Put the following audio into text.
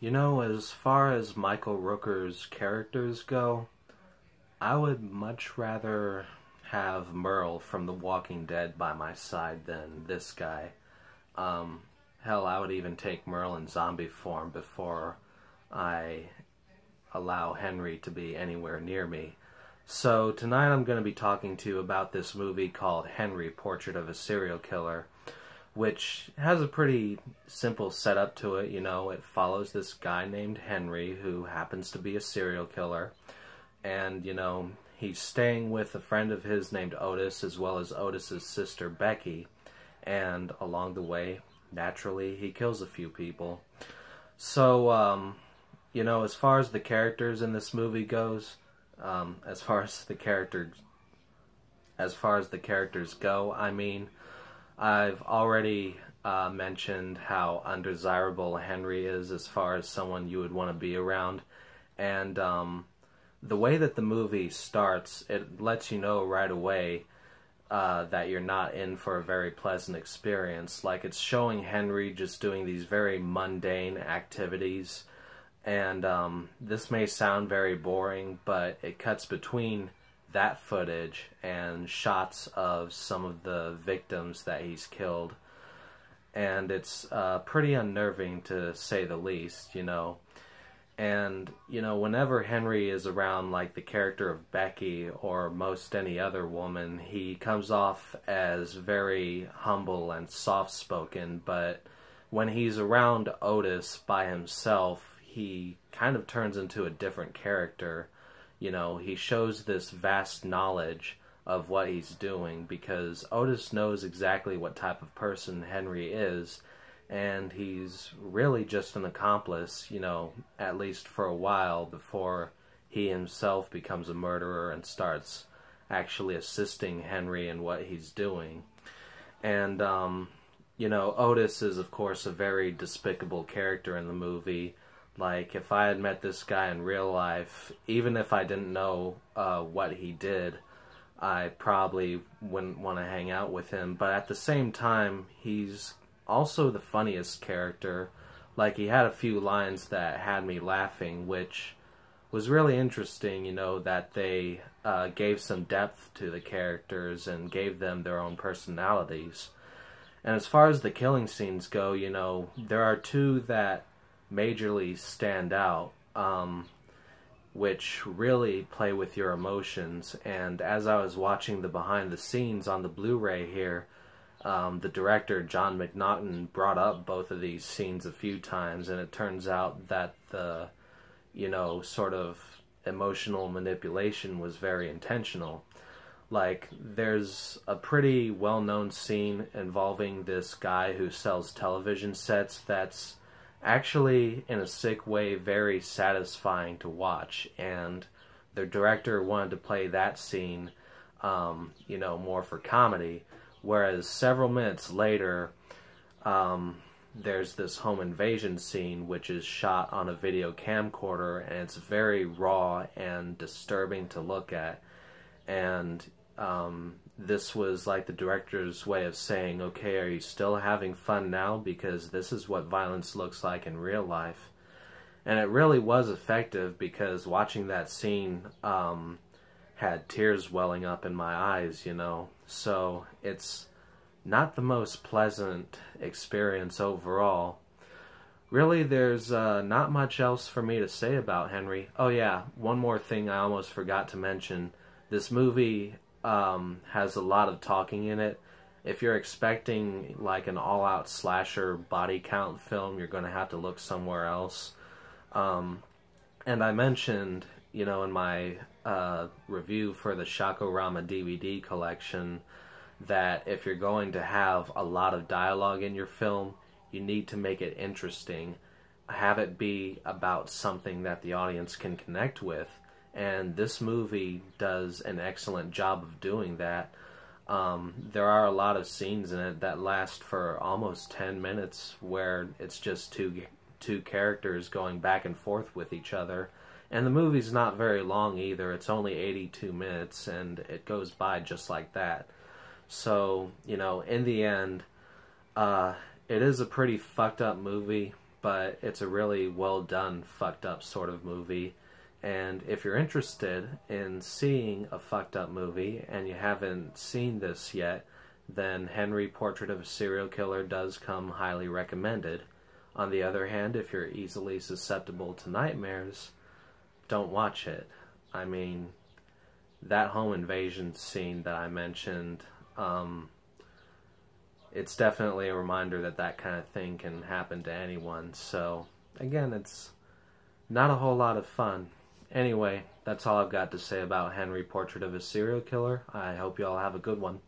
You know, as far as Michael Rooker's characters go, I would much rather have Merle from The Walking Dead by my side than this guy. Hell, I would even take Merle in zombie form before I allow Henry to be anywhere near me. So tonight I'm going to be talking to you about this movie called Henry, Portrait of a Serial Killer, which has a pretty simple setup to it. You know, it follows this guy named Henry who happens to be a serial killer, and, you know, he's staying with a friend of his named Otis, as well as Otis's sister Becky, and along the way, naturally, he kills a few people. So, you know, as far as the characters in this movie goes, as far as the characters go, I mean, I've already mentioned how undesirable Henry is as far as someone you would want to be around, and the way that the movie starts, it lets you know right away that you're not in for a very pleasant experience. Like, it's showing Henry just doing these very mundane activities, and this may sound very boring, but it cuts between that footage and shots of some of the victims that he's killed, and it's pretty unnerving to say the least, you know. And, you know, whenever Henry is around, like, the character of Becky or most any other woman, he comes off as very humble and soft-spoken, but when he's around Otis by himself, he kind of turns into a different character. You know, he shows this vast knowledge of what he's doing because Otis knows exactly what type of person Henry is, and he's really just an accomplice, you know, at least for a while before he himself becomes a murderer and starts actually assisting Henry in what he's doing. And, you know, Otis is, of course, a very despicable character in the movie. Like, if I had met this guy in real life, even if I didn't know what he did, I probably wouldn't want to hang out with him. But at the same time, he's also the funniest character. Like, he had a few lines that had me laughing, which was really interesting, you know, that they gave some depth to the characters and gave them their own personalities. And as far as the killing scenes go, you know, there are two that majorly stand out, which really play with your emotions. And as I was watching the behind the scenes on the Blu-ray here, the director John McNaughton brought up both of these scenes a few times, and it turns out that the, you know, sort of emotional manipulation was very intentional. Like, there's a pretty well-known scene involving this guy who sells television sets that's actually, in a sick way, very satisfying to watch, and the director wanted to play that scene, you know, more for comedy, whereas several minutes later, there's this home invasion scene which is shot on a video camcorder, and it's very raw and disturbing to look at, and this was like the director's way of saying, okay, are you still having fun now? Because this is what violence looks like in real life. And it really was effective, because watching that scene had tears welling up in my eyes, you know. So it's not the most pleasant experience overall. Really, there's not much else for me to say about Henry. Oh yeah, one more thing I almost forgot to mention. This movie has a lot of talking in it. If you're expecting like an all-out slasher body count film, you're going to have to look somewhere else. And I mentioned, you know, in my review for the Shakorama DVD collection, that if you're going to have a lot of dialogue in your film, you need to make it interesting. Have it be about something that the audience can connect with. And this movie does an excellent job of doing that. There are a lot of scenes in it that last for almost 10 minutes where it's just two characters going back and forth with each other. And the movie's not very long either. It's only 82 minutes, and it goes by just like that. So, you know, in the end, it is a pretty fucked up movie, but it's a really well done, fucked up sort of movie. And if you're interested in seeing a fucked up movie and you haven't seen this yet, then Henry, Portrait of a Serial Killer does come highly recommended. On the other hand, if you're easily susceptible to nightmares, don't watch it. I mean, that home invasion scene that I mentioned, it's definitely a reminder that that kind of thing can happen to anyone. So, again, it's not a whole lot of fun. Anyway, that's all I've got to say about Henry, Portrait of a Serial Killer. I hope you all have a good one.